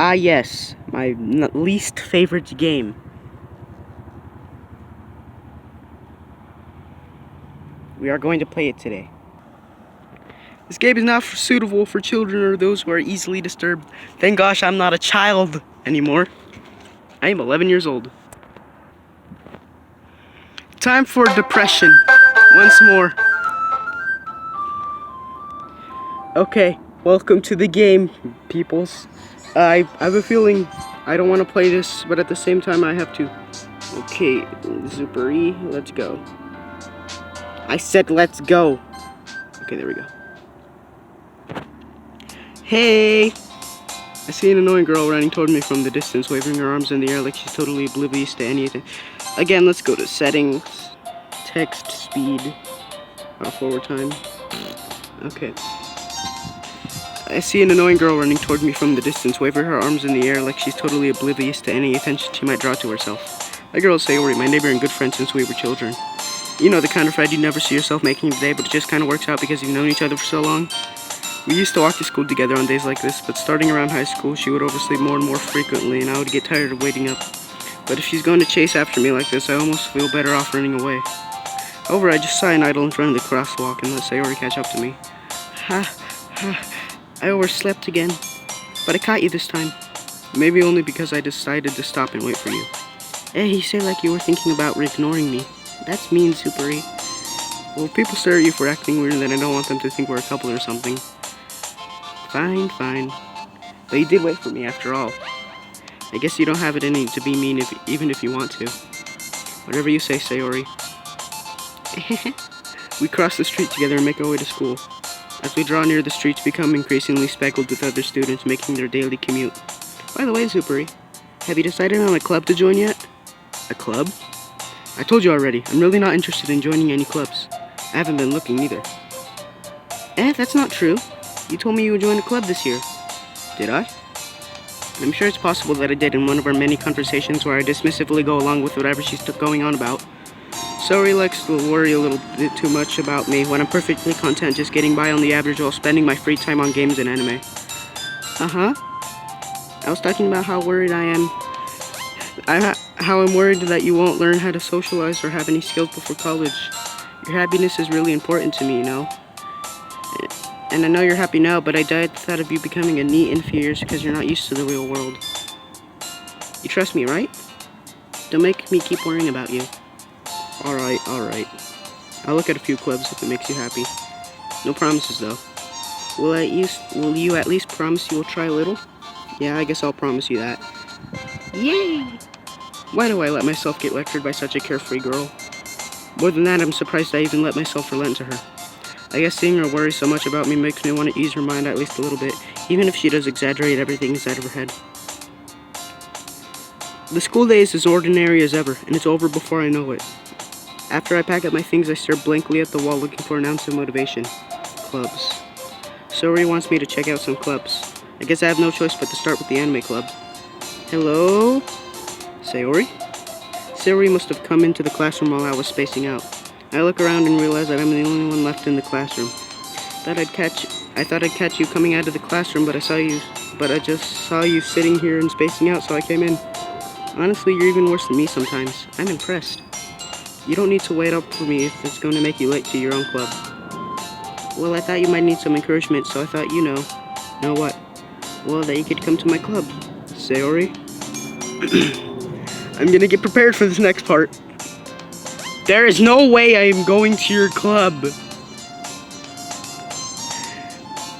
Ah yes, my least favorite game. We are going to play it today. This game is not suitable for children or those who are easily disturbed. Thank gosh I'm not a child anymore. I am 11 years old. Time for depression. Once more. Okay, welcome to the game, peoples. I have a feeling I don't want to play this, but at the same time I have to. Okay, Super E, let's go. I said let's go. Okay, there we go. Hey! I see an annoying girl running toward me from the distance, waving her arms in the air like she's totally oblivious to anything. Again, let's go to settings, text speed, forward time. Okay. I see an annoying girl running toward me from the distance, waving her arms in the air like she's totally oblivious to any attention she might draw to herself. That girl is Sayori, my neighbor and good friend since we were children. You know, the kind of friend you never see yourself making today, but it just kind of works out because you've known each other for so long. We used to walk to school together on days like this, but starting around high school, she would oversleep more and more frequently, and I would get tired of waiting up. But if she's going to chase after me like this, I almost feel better off running away. However, I just sigh and idle in front of the crosswalk and let Sayori catch up to me. I overslept again, but I caught you this time. Maybe only because I decided to stop and wait for you. Hey, you say like you were thinking about ignoring me. That's mean, Super E. Well, if people stare at you for acting weird, then I don't want them to think we're a couple or something. Fine. But you did wait for me after all. I guess you don't have it in you to be mean even if you want to. Whatever you say, Sayori. We cross the street together and make our way to school. As we draw near, the streets become increasingly speckled with other students making their daily commute. By the way, Super E, have you decided on a club to join yet? A club? I told you already, I'm really not interested in joining any clubs. I haven't been looking either. That's not true. You told me you would join a club this year. Did I? I'm sure it's possible that I did in one of our many conversations where I dismissively go along with whatever she's going on about. Sayori likes to worry a little bit too much about me when I'm perfectly content just getting by on the average while spending my free time on games and anime. Uh-huh. I was talking about how worried I am. How I'm worried that you won't learn how to socialize or have any skills before college. Your happiness is really important to me, you know. And I know you're happy now, but I died at the thought of you becoming a neat in a few years because you're not used to the real world. You trust me, right? Don't make me keep worrying about you. Alright. I'll look at a few clubs if it makes you happy. No promises, though. Will you at least promise you will try a little? Yeah, I guess I'll promise you that. Yay! Why do I let myself get lectured by such a carefree girl? More than that, I'm surprised I even let myself relent to her. I guess seeing her worry so much about me makes me want to ease her mind at least a little bit, even if she does exaggerate everything inside of her head. The school day is as ordinary as ever, and it's over before I know it. After I pack up my things, I stare blankly at the wall looking for an ounce of motivation. Clubs. Sayori wants me to check out some clubs. I guess I have no choice but to start with the anime club. Hello? Sayori? Sayori must have come into the classroom while I was spacing out. I look around and realize that I'm the only one left in the classroom. I thought I'd catch you coming out of the classroom, but I just saw you sitting here and spacing out, so I came in. Honestly, you're even worse than me sometimes. I'm impressed. You don't need to wait up for me if it's going to make you late to your own club. Well, I thought you might need some encouragement, so I thought, you know. Know what? Well, that you could come to my club. Sayori? I'm gonna get prepared for this next part. There is no way I am going to your club.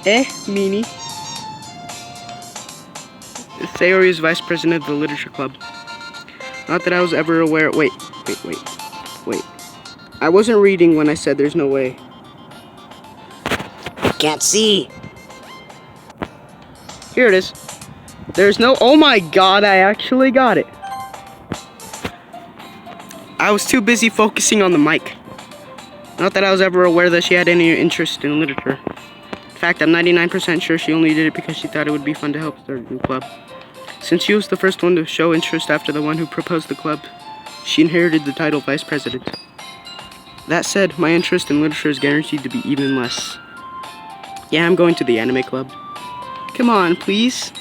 Meanie. Sayori is vice president of the literature club. Not that I was ever aware. Wait. I wasn't reading when I said there's no way. Can't see. Here it is. There's no. Oh my god, I actually got it. I was too busy focusing on the mic. Not that I was ever aware that she had any interest in literature. In fact, I'm 99% sure she only did it because she thought it would be fun to help start a new club. Since she was the first one to show interest after the one who proposed the club, she inherited the title vice president. That said, my interest in literature is guaranteed to be even less. Yeah, I'm going to the anime club. Come on, please.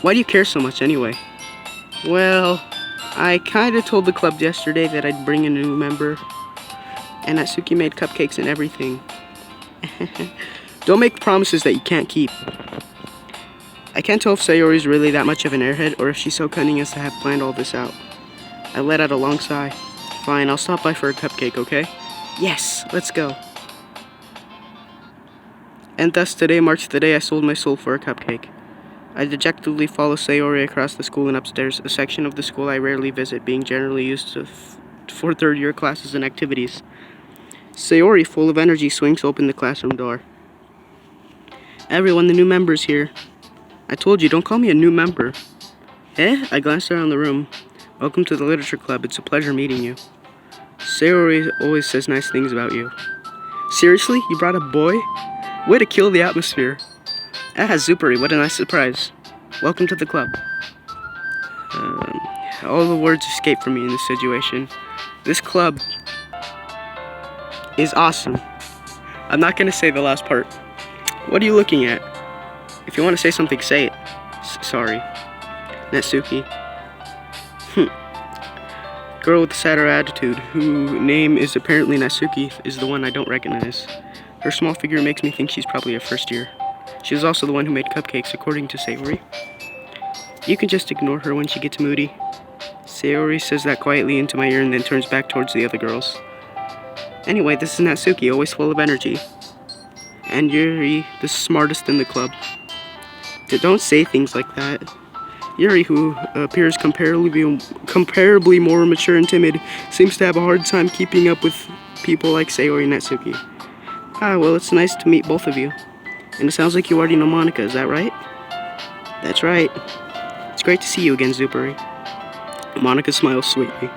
Why do you care so much anyway? Well, I kinda told the club yesterday that I'd bring a new member, and Natsuki made cupcakes and everything. Don't make promises that you can't keep. I can't tell if Sayori's really that much of an airhead or if she's so cunning as to have planned all this out. I let out a long sigh. Fine, I'll stop by for a cupcake, okay? Yes, let's go. And thus today marks the day I sold my soul for a cupcake. I dejectedly follow Sayori across the school and upstairs, a section of the school I rarely visit, being generally used for third-year classes and activities. Sayori, full of energy, swings open the classroom door. Everyone, the new member's here. I told you, don't call me a new member. Eh? I glanced around the room. Welcome to the literature club. It's a pleasure meeting you. Sayori always says nice things about you. Seriously? You brought a boy? Way to kill the atmosphere. Zupari, what a nice surprise. Welcome to the club. All the words escape from me in this situation. This club is awesome. I'm not gonna say the last part. What are you looking at? If you want to say something, say it. Sorry. Natsuki. Girl with the sadder attitude, whose name is apparently Natsuki, is the one I don't recognize. Her small figure makes me think she's probably a first year. She was also the one who made cupcakes, according to Sayori. You can just ignore her when she gets moody. Sayori says that quietly into my ear and then turns back towards the other girls. Anyway, this is Natsuki, always full of energy. And Yuri, the smartest in the club. Don't say things like that. Yuri, who appears comparably more mature and timid, seems to have a hard time keeping up with people like Sayori and Natsuki. Well, it's nice to meet both of you. And it sounds like you already know Monika, is that right? That's right. It's great to see you again, Zupari. Monika smiles sweetly.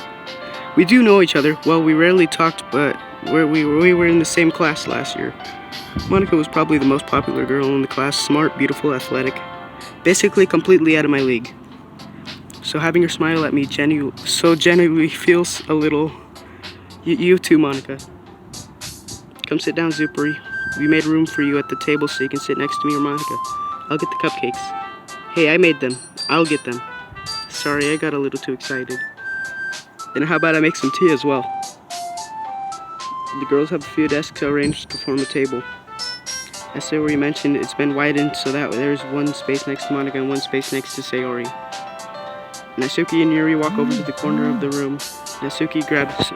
We do know each other. Well, we rarely talked, but we were in the same class last year. Monika was probably the most popular girl in the class, smart, beautiful, athletic. Basically completely out of my league. So having her smile at me genuinely feels a little... You too, Monika. Come sit down, Zupari. We made room for you at the table so you can sit next to me or Monika. I'll get the cupcakes. Hey, I made them. I'll get them. Sorry, I got a little too excited. Then how about I make some tea as well? The girls have a few desks arranged to form a table. As Sayori mentioned, it's been widened so that there's one space next to Monika and one space next to Sayori. Natsuki and Yuri walk over to the corner of the room. Natsuki grabs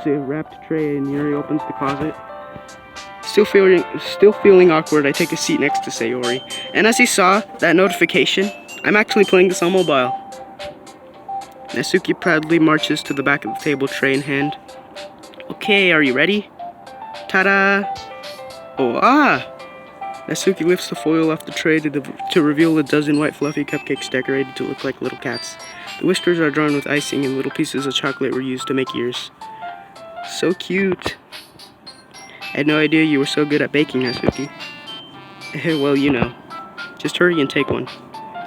a wrapped tray and Yuri opens the closet. Still feeling awkward, I take a seat next to Sayori. And as he saw that notification, I'm actually playing this on mobile. Natsuki proudly marches to the back of the table, tray in hand. Okay, are you ready? Ta-da! Natsuki lifts the foil off the tray to reveal a dozen white fluffy cupcakes decorated to look like little cats. The whiskers are drawn with icing and little pieces of chocolate were used to make ears. So cute. I had no idea you were so good at baking, Natsuki. Well, you know. Just hurry and take one.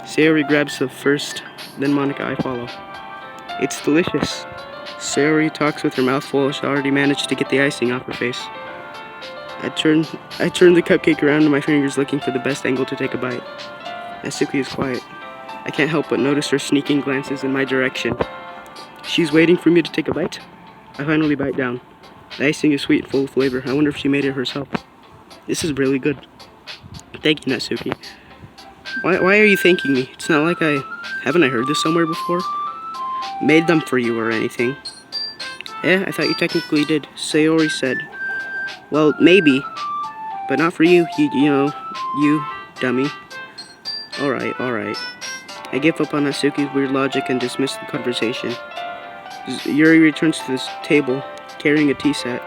Sayori grabs the first, then Monika, I follow. It's delicious. Sayori talks with her mouth full. She already managed to get the icing off her face. I turn the cupcake around in my fingers looking for the best angle to take a bite. Natsuki is quiet. I can't help but notice her sneaking glances in my direction. She's waiting for me to take a bite. I finally bite down. The icing is sweet and full of flavor. I wonder if she made it herself. This is really good. Thank you, Natsuki. Why are you thanking me? It's not like haven't I heard this somewhere before? Made them for you or anything. I thought you technically did. Sayori said. Well, maybe, but not for you. You dummy. Alright. I give up on Natsuki's weird logic and dismiss the conversation. Yuri returns to this table, carrying a tea set.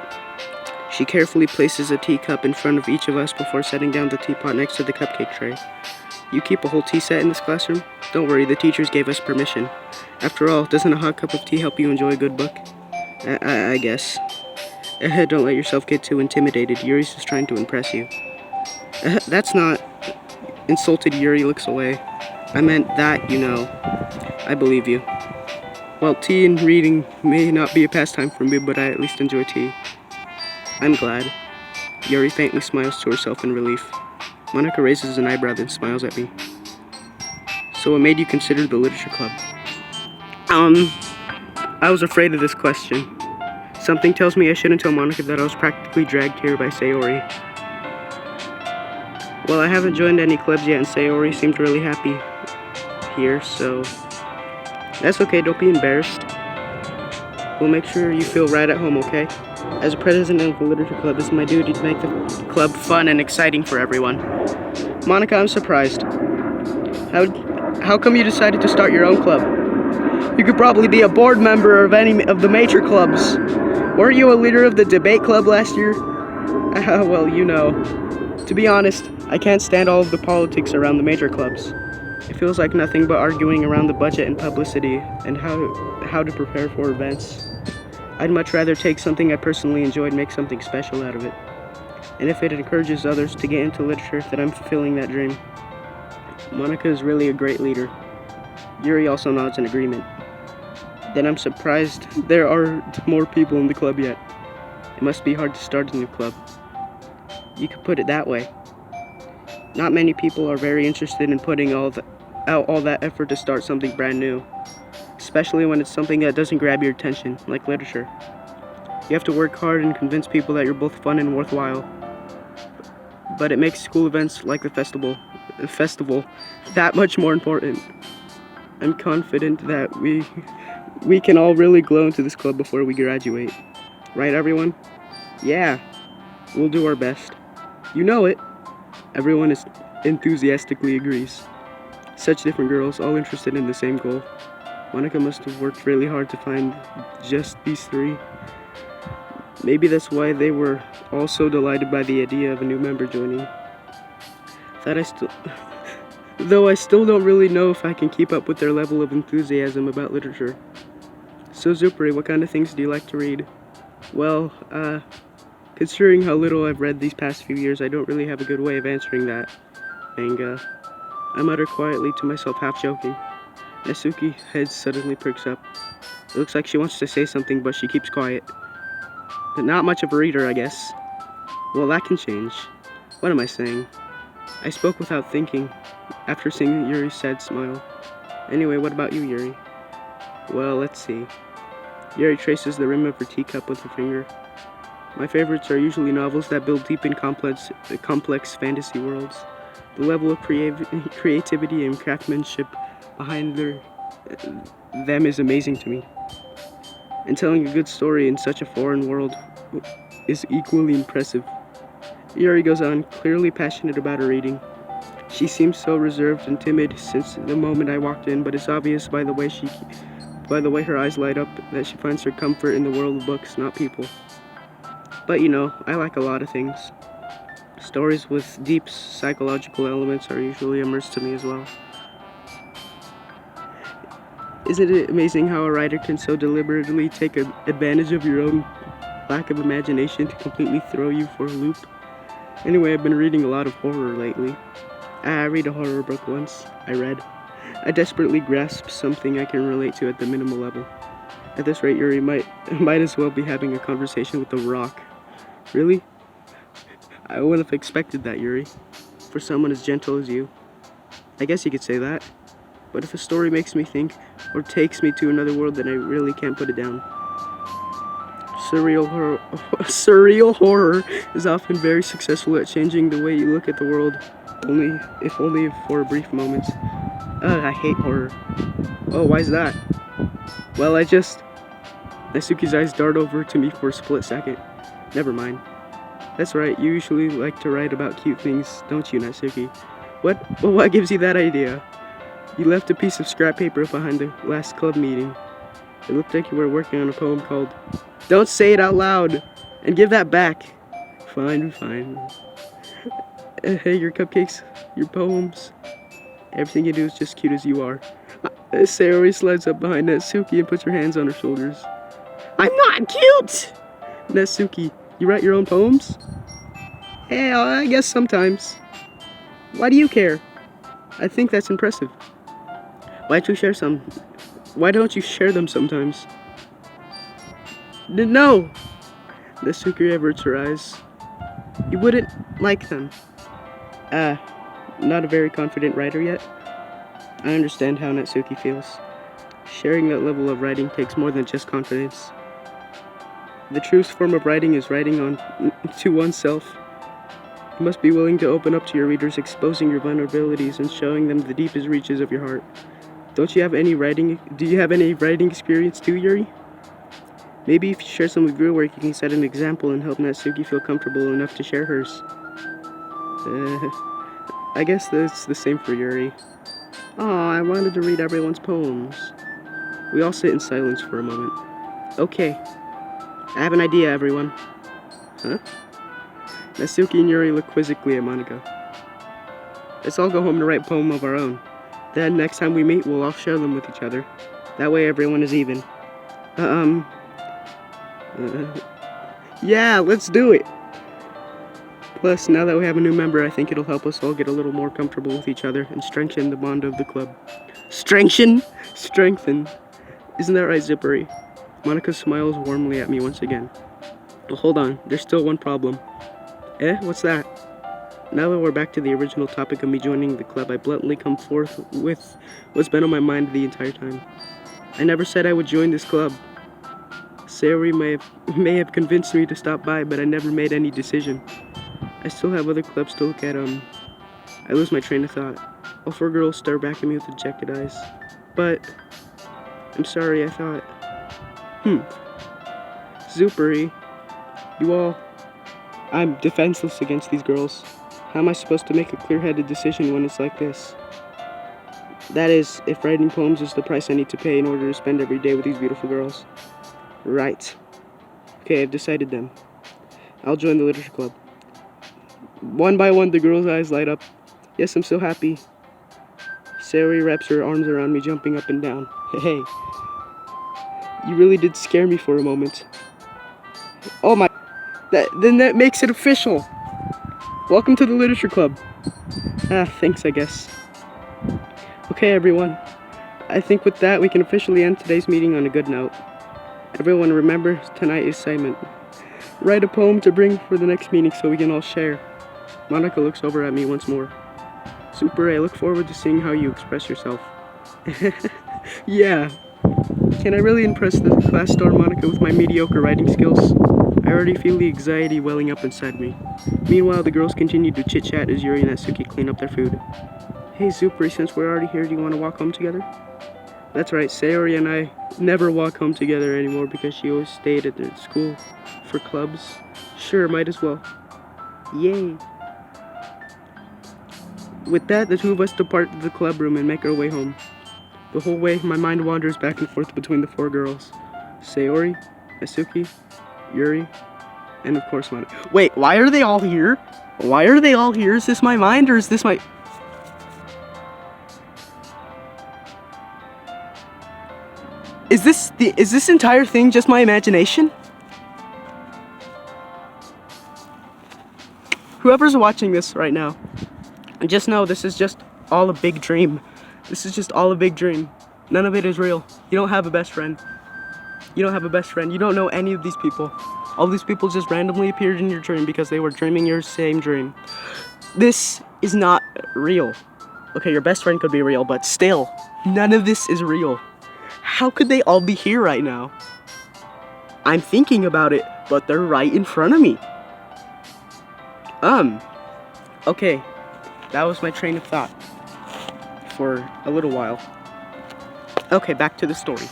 She carefully places a teacup in front of each of us before setting down the teapot next to the cupcake tray. You keep a whole tea set in this classroom? Don't worry, the teachers gave us permission. After all, doesn't a hot cup of tea help you enjoy a good book? I guess. Don't let yourself get too intimidated. Yuri's just trying to impress you. That's not... Insulted Yuri looks away. I meant that, I believe you. Well, tea and reading may not be a pastime for me, but I at least enjoy tea. I'm glad. Yuri faintly smiles to herself in relief. Monica raises an eyebrow, then smiles at me. So what made you consider the literature club? I was afraid of this question. Something tells me I shouldn't tell Monica that I was practically dragged here by Sayori. Well, I haven't joined any clubs yet, and Sayori seemed really happy here, so that's okay, don't be embarrassed. We'll make sure you feel right at home, okay? As a president of the literature club, it's my duty to make the club fun and exciting for everyone. Monica, I'm surprised. How come you decided to start your own club? You could probably be a board member of any of the major clubs. Weren't you a leader of the debate club last year? Well, you know. To be honest, I can't stand all of the politics around the major clubs. It feels like nothing but arguing around the budget and publicity and how to prepare for events. I'd much rather take something I personally enjoy and make something special out of it. And if it encourages others to get into literature, then I'm fulfilling that dream. Monica is really a great leader. Yuri also nods in agreement. Then I'm surprised there aren't more people in the club yet. It must be hard to start a new club. You could put it that way. Not many people are very interested in putting out all that effort to start something brand new, especially when it's something that doesn't grab your attention, like literature. You have to work hard and convince people that you're both fun and worthwhile. But it makes school events like the festival that much more important. I'm confident that we can all really glow into this club before we graduate. Right, everyone? Yeah, we'll do our best. You know it. Everyone enthusiastically agrees. Such different girls, all interested in the same goal. Monica must have worked really hard to find just these three. Maybe that's why they were all so delighted by the idea of a new member joining. Though I still don't really know if I can keep up with their level of enthusiasm about literature. So Zupri, what kind of things do you like to read? Well, considering how little I've read these past few years, I don't really have a good way of answering that. Manga. I mutter quietly to myself, half joking. Natsuki's head suddenly perks up. It looks like she wants to say something, but she keeps quiet. But not much of a reader, I guess. Well, that can change. What am I saying? I spoke without thinking, after seeing Yuri's sad smile. Anyway, what about you, Yuri? Well, let's see. Yuri traces the rim of her teacup with her finger. My favorites are usually novels that build deep and complex fantasy worlds. The level of creativity and craftsmanship behind them is amazing to me. And telling a good story in such a foreign world is equally impressive. Yuri goes on, clearly passionate about her reading. She seems so reserved and timid since the moment I walked in, but it's obvious by the way her eyes light up that she finds her comfort in the world of books, not people. But you know, I like a lot of things. Stories with deep psychological elements are usually immersed to me as well. Isn't it amazing how a writer can so deliberately take advantage of your own lack of imagination to completely throw you for a loop? Anyway, I've been reading a lot of horror lately. I read a horror book once. I desperately grasp something I can relate to at the minimal level. At this rate, Yuri might as well be having a conversation with The Rock. Really? I wouldn't have expected that, Yuri. For someone as gentle as you. I guess you could say that. But if a story makes me think, or takes me to another world, then I really can't put it down. Surreal horror is often very successful at changing the way you look at the world, if only for a brief moment. I hate horror. Oh, why's that? Well, Natsuki's eyes dart over to me for a split second. Never mind. That's right, you usually like to write about cute things, don't you, Natsuki? What gives you that idea? You left a piece of scrap paper behind the last club meeting. It looked like you were working on a poem called Don't Say It Out Loud, and give that back. Fine. Hey, your cupcakes, your poems, everything you do is just cute as you are. Sayori slides up behind Natsuki and puts her hands on her shoulders. I'm not cute! Natsuki, you write your own poems? Hey, I guess sometimes. Why do you care? I think that's impressive. Why don't you share them sometimes? No! Natsuki averts her eyes. You wouldn't like them. Not a very confident writer yet. I understand how Natsuki feels. Sharing that level of writing takes more than just confidence. The truest form of writing is writing on to oneself. You must be willing to open up to your readers, exposing your vulnerabilities and showing them the deepest reaches of your heart. Do you have any writing experience too, Yuri? Maybe if you share some of your work, you can set an example and help Natsuki feel comfortable enough to share hers. I guess that's the same for Yuri. Oh, I wanted to read everyone's poems. We all sit in silence for a moment. Okay, I have an idea, everyone. Huh? Natsuki and Yuri look quizzically at Monica. Let's all go home to write a poem of our own. Then, next time we meet, we'll all share them with each other. That way everyone is even. Yeah, let's do it! Plus, now that we have a new member, I think it'll help us all get a little more comfortable with each other and strengthen the bond of the club. Strengthen! Isn't that right, Zippery? Monica smiles warmly at me once again. Well, hold on, there's still one problem. What's that? Now that we're back to the original topic of me joining the club, I bluntly come forth with what's been on my mind the entire time. I never said I would join this club. Sayori may have convinced me to stop by, but I never made any decision. I still have other clubs to look at. I lose my train of thought. All four girls stare back at me with dejected eyes. But I'm sorry, I thought. Zuperi, I'm defenseless against these girls. How am I supposed to make a clear-headed decision when it's like this? That is, if writing poems is the price I need to pay in order to spend every day with these beautiful girls. Right. Okay, I've decided then. I'll join the literature club. One by one, the girls' eyes light up. Yes, I'm so happy. Sayori wraps her arms around me, jumping up and down. Hey, you really did scare me for a moment. Oh my... Then that makes it official. Welcome to the literature club. Thanks, I guess. Okay, everyone. I think with that, we can officially end today's meeting on a good note. Everyone remember, tonight is assignment. Write a poem to bring for the next meeting so we can all share. Monica looks over at me once more. Super, I look forward to seeing how you express yourself. Yeah. Can I really impress the class star Monica with my mediocre writing skills? I already feel the anxiety welling up inside me. Meanwhile, the girls continue to chit-chat as Yuri and Natsuki clean up their food. Hey, Zupri, since we're already here, do you want to walk home together? That's right, Sayori and I never walk home together anymore because she always stayed at the school for clubs. Sure, might as well. Yay. With that, the two of us depart the club room and make our way home. The whole way, my mind wanders back and forth between the four girls. Sayori, Natsuki, Yuri, and of course Monica. Wait, why are they all here? Why are they all here? Is this my mind or is this my... Is this entire thing just my imagination? Whoever's watching this right now, just know this is just all a big dream. This is just all a big dream. None of it is real. You don't have a best friend. You don't have a best friend. You don't know any of these people. All these people just randomly appeared in your dream because they were dreaming your same dream. This is not real. Okay, your best friend could be real, but still, none of this is real. How could they all be here right now? I'm thinking about it, but they're right in front of me. Okay, that was my train of thought for a little while. Okay, back to the story.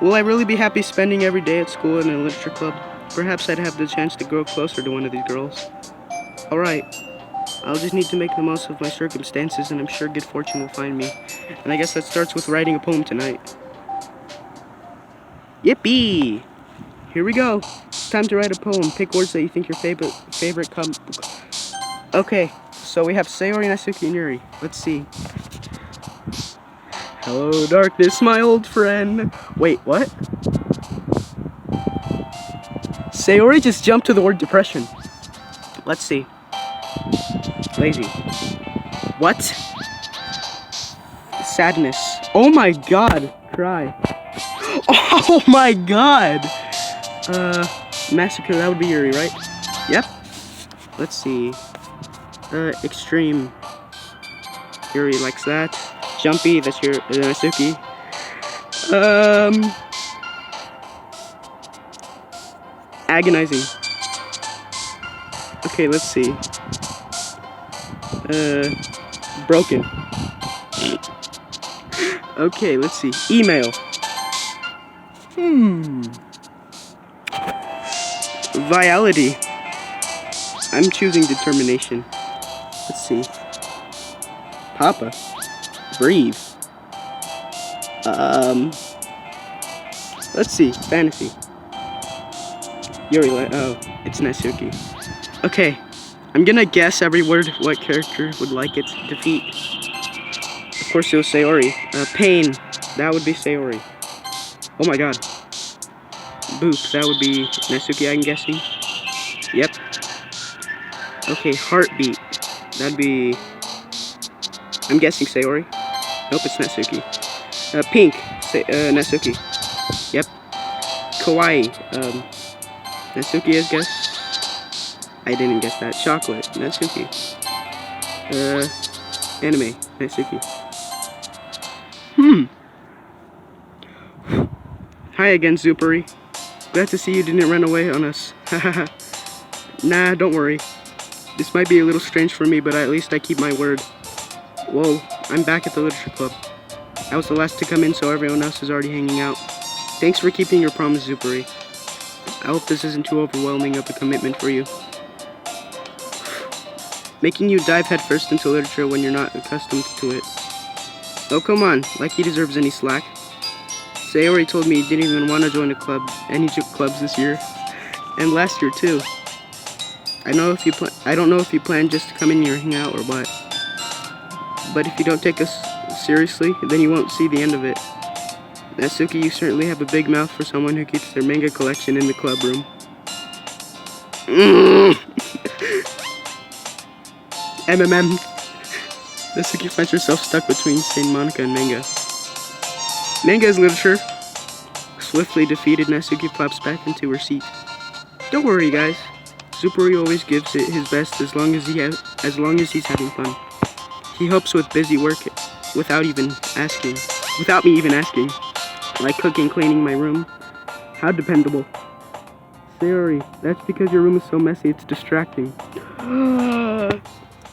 Will I really be happy spending every day at school in a literature club? Perhaps I'd have the chance to grow closer to one of these girls. Alright, I'll just need to make the most of my circumstances and I'm sure good fortune will find me. And I guess that starts with writing a poem tonight. Yippee! Here we go. It's time to write a poem. Pick words that you think your favorite come. Okay, so we have Sayori, Natsuki, and Yuri. Let's see. Hello, darkness, my old friend. Wait, what? Sayori just jumped to the word depression. Let's see. Lazy. What? Sadness. Oh my god. Cry. Oh my god. Massacre, that would be Yuri, right? Yep. Let's see. Extreme. Yuri likes that. Jumpy, that's your Natsuki. Agonizing. Okay, let's see. Broken. Okay, let's see. Email. Viality. I'm choosing determination. Let's see. Papa. Breathe. Let's see. Fantasy. Yuri, oh, it's Natsuki. Okay, I'm gonna guess every word what character would like it. Defeat. Of course, you'll say Ori. Pain. That would be Sayori. Oh my god. Boop. That would be Natsuki, I'm guessing. Yep. Okay, heartbeat. That'd be... I'm guessing Sayori. Nope, it's Natsuki. Pink. Natsuki. Yep. Kawaii. Natsuki, I guess. I didn't guess that. Chocolate. Natsuki. Anime. Natsuki. Hi again, Zupari. Glad to see you didn't run away on us. Hahaha. Nah, don't worry. This might be a little strange for me, but at least I keep my word. Whoa, I'm back at the literature club. I was the last to come in, so everyone else is already hanging out. Thanks for keeping your promise, Zupari. I hope this isn't too overwhelming of a commitment for you. Making you dive headfirst into literature when you're not accustomed to it. Oh, come on, like he deserves any slack. Sayori told me he didn't even want to join a club, any clubs this year. And last year, too. I don't know if you plan just to come in here and hang out or what. But if you don't take us seriously, then you won't see the end of it. Natsuki, you certainly have a big mouth for someone who keeps their manga collection in the club room. MMM. Natsuki finds herself stuck between Saint Monica and manga. Manga is literature. Swiftly defeated, Natsuki plops back into her seat. Don't worry, guys. Zupari always gives it his best as long as he's having fun. He helps with busy work without me even asking. Like cooking, cleaning my room. How dependable. Sayori, that's because your room is so messy it's distracting.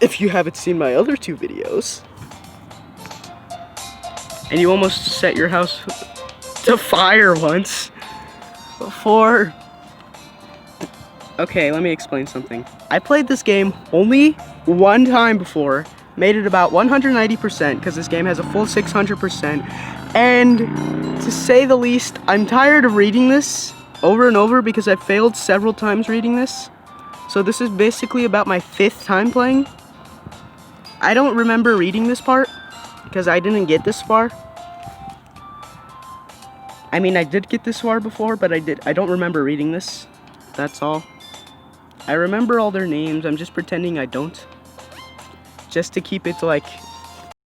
If you haven't seen my other 2 videos. And you almost set your house to fire once. Before. Okay, let me explain something. I played this game only one time before. Made it about 190% because this game has a full 600%. And to say the least, I'm tired of reading this over and over because I've failed several times reading this. So this is basically about my 5th time playing. I don't remember reading this part because I didn't get this far. I mean, I did get this far before, but I don't remember reading this. That's all. I remember all their names. I'm just pretending I don't. Just to keep it like